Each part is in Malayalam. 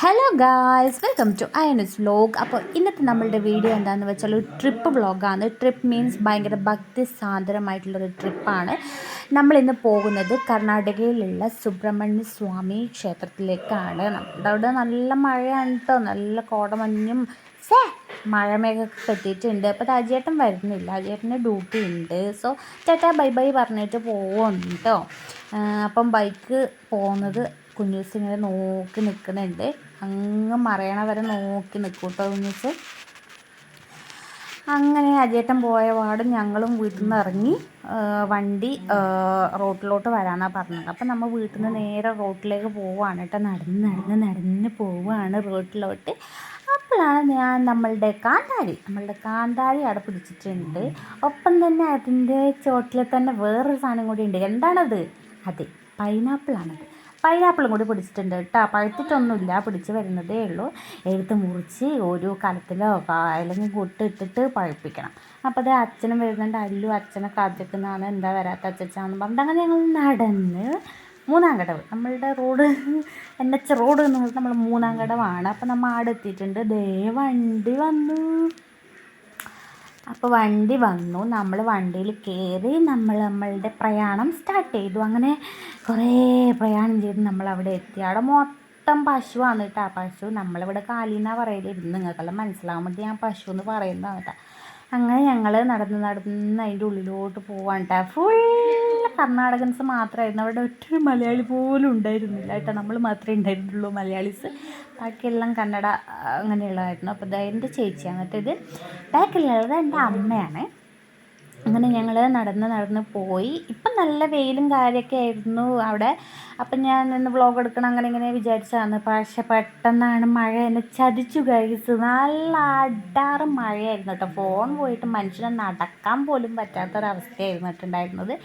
Hello guys, welcome to Ayanas vlog. അപ്പോൾ ഇന്നത്തെ നമ്മളുടെ വീഡിയോ എന്താണെന്ന് വെച്ചാൽ ഒരു ട്രിപ്പ് വ്ലോഗാണ്. ട്രിപ്പ് മീൻസ് ഭയങ്കര ഭക്തി സാന്ദ്രമായിട്ടുള്ളൊരു ട്രിപ്പാണ്. നമ്മളിന്ന് പോകുന്നത് കർണാടകയിലുള്ള സുബ്രഹ്മണ്യ സ്വാമി ക്ഷേത്രത്തിലേക്കാണ്. നമ്മുടെ അവിടെ നല്ല മഴയാണ് കേട്ടോ, നല്ല കോടമഞ്ഞും മഴമേഘമൊക്കെ എത്തിയിട്ടുണ്ട്. അപ്പോൾ രാജേട്ടൻ വരുന്നില്ല, രാജേട്ടന് ഡ്യൂട്ടി ഉണ്ട്. സോ ചേട്ടാ ബൈ ബൈ പറഞ്ഞിട്ട് പോവുകയാണ് കേട്ടോ. അപ്പം ബൈക്ക് പോകുന്നത് കുഞ്ഞൂസ് ഇങ്ങനെ നോക്കി നിൽക്കുന്നുണ്ട്. അങ്ങ് മറയണ വരെ നോക്കി നിൽക്കും കേട്ടോ കുഞ്ഞൂസ്. അങ്ങനെ അജേട്ടൻ പോയ പാടും ഞങ്ങളും വീട്ടിൽ നിന്ന് ഇറങ്ങി വണ്ടി റോട്ടിലോട്ട് വരാനാണ് പറഞ്ഞത്. അപ്പം നമ്മൾ വീട്ടിൽ നിന്ന് നേരെ റോട്ടിലേക്ക് പോവുകയാണ് കേട്ടോ. നടന്ന് പോവുകയാണ് റോട്ടിലോട്ട്. അപ്പോഴാണ് ഞാൻ നമ്മളുടെ കാന്താരി അവിടെ പിടിച്ചിട്ടുണ്ട്. ഒപ്പം തന്നെ അതിൻ്റെ ചോട്ടിൽ തന്നെ വേറൊരു സാധനം കൂടി ഉണ്ട്. എന്താണത്? അതെ, പൈനാപ്പിളാണത്. പൈനാപ്പിളും കൂടി പിടിച്ചിട്ടുണ്ട് കേട്ടോ. പഴുത്തിട്ടൊന്നുമില്ല, പിടിച്ച് വരുന്നതേ ഉള്ളൂ. എടുത്ത് മുറിച്ച് ഒരു കലത്തിലോ അല്ലെങ്കിൽ കൂട്ടിട്ടിട്ട് പഴുപ്പിക്കണം. അപ്പോൾ അത് അച്ഛനും വരുന്നുണ്ട്. അച്ഛനെ കാത്തിക്കുന്നതാണ്, എന്താ വരാത്ത അച്ഛച്ചാന്ന് പറഞ്ഞിട്ട് അങ്ങനെ ഞങ്ങൾ നടന്ന് മൂന്നാം കടവ്, നമ്മളുടെ റോഡ് NH റോഡ് എന്ന് പറഞ്ഞാൽ നമ്മൾ മൂന്നാം കടവാണ്. അപ്പോൾ നമ്മൾ ആടെ എത്തിയിട്ടുണ്ട്. വണ്ടി വന്നു. അപ്പോൾ വണ്ടി വന്നു, നമ്മൾ വണ്ടിയിൽ കയറി നമ്മളുടെ പ്രയാണം സ്റ്റാർട്ട് ചെയ്തു. അങ്ങനെ കുറേ പ്രയാണം ചെയ്ത് നമ്മളവിടെ എത്തി. അവിടെ മൊത്തം പശുവാണ് കേട്ടോ. പശു നമ്മളിവിടെ കാലിന്നാണ് പറയലിരുന്ന്, നിങ്ങൾക്കെല്ലാം മനസ്സിലാകാൻ വേണ്ടി ഞാൻ പശു എന്ന് പറയുന്നതാണ് കേട്ടോ. അങ്ങനെ ഞങ്ങൾ നടന്ന് അതിൻ്റെ ഉള്ളിലോട്ട് പോവാൻ കേട്ടോ. ഫുൾ കർണാടകൻസ് മാത്രമായിരുന്നു അവിടെ, ഒറ്റൊരു മലയാളി പോലും ഉണ്ടായിരുന്നില്ല കേട്ടോ. നമ്മൾ മാത്രമേ ഉണ്ടായിരുന്നുള്ളൂ മലയാളീസ്, ബാക്കിയെല്ലാം കന്നഡ അങ്ങനെയുള്ളതായിരുന്നു. അപ്പോൾ എൻ്റെ ചേച്ചിയാണ് കേട്ടോ ഇത്. ബാക്കിലുള്ളത് എൻ്റെ അമ്മയാണ്. അങ്ങനെ ഞങ്ങൾ നടന്ന് പോയി. ഇപ്പം നല്ല വെയിലും കാര്യമൊക്കെ ആയിരുന്നു അവിടെ. അപ്പം ഞാൻ ഇന്ന് വ്ളോഗ് എടുക്കണം അങ്ങനെ ഇങ്ങനെ വിചാരിച്ചതാണ്. പക്ഷെ പെട്ടെന്നാണ് മഴ എന്നെ ചതിച്ചു കഴിച്ചു. നല്ല അടാറ് മഴയായിരുന്നു കേട്ടോ. ഫോൺ പോയിട്ട് മനുഷ്യനെ നടക്കാൻ പോലും പറ്റാത്തൊരവസ്ഥയായിരുന്നു കേട്ടുണ്ടായിരുന്നത്.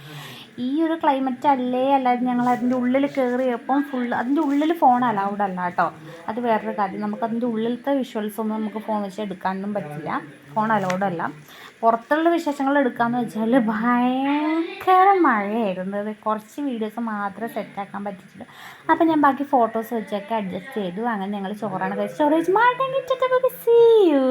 ഈ ഒരു ക്ലൈമറ്റ് അല്ലാതെ ഞങ്ങൾ അതിൻ്റെ ഉള്ളിൽ കയറിയപ്പം അതിൻ്റെ ഉള്ളിൽ ഫോൺ അലൗഡ് അല്ല കേട്ടോ. അത് വേറൊരു കാര്യം. നമുക്കതിൻ്റെ ഉള്ളിലത്തെ വിഷ്വൽസൊന്നും നമുക്ക് ഫോൺ വെച്ച് എടുക്കാനൊന്നും പറ്റില്ല, ഫോൺ അലൗഡ് അല്ല. പുറത്തുള്ള വിശേഷങ്ങൾ എടുക്കാമെന്ന് വെച്ചാൽ ഭയങ്കര മഴയായിരുന്നു. കുറച്ച് വീഡിയോസ് മാത്രമേ സെറ്റാക്കാൻ പറ്റിയിട്ടുള്ളൂ. അപ്പോൾ ഞാൻ ബാക്കി ഫോട്ടോസ് വെച്ചൊക്കെ അഡ്ജസ്റ്റ് ചെയ്തു. അങ്ങനെ ഞങ്ങൾ ചോറാണ് കഴിച്ച് മഴ സീ യു.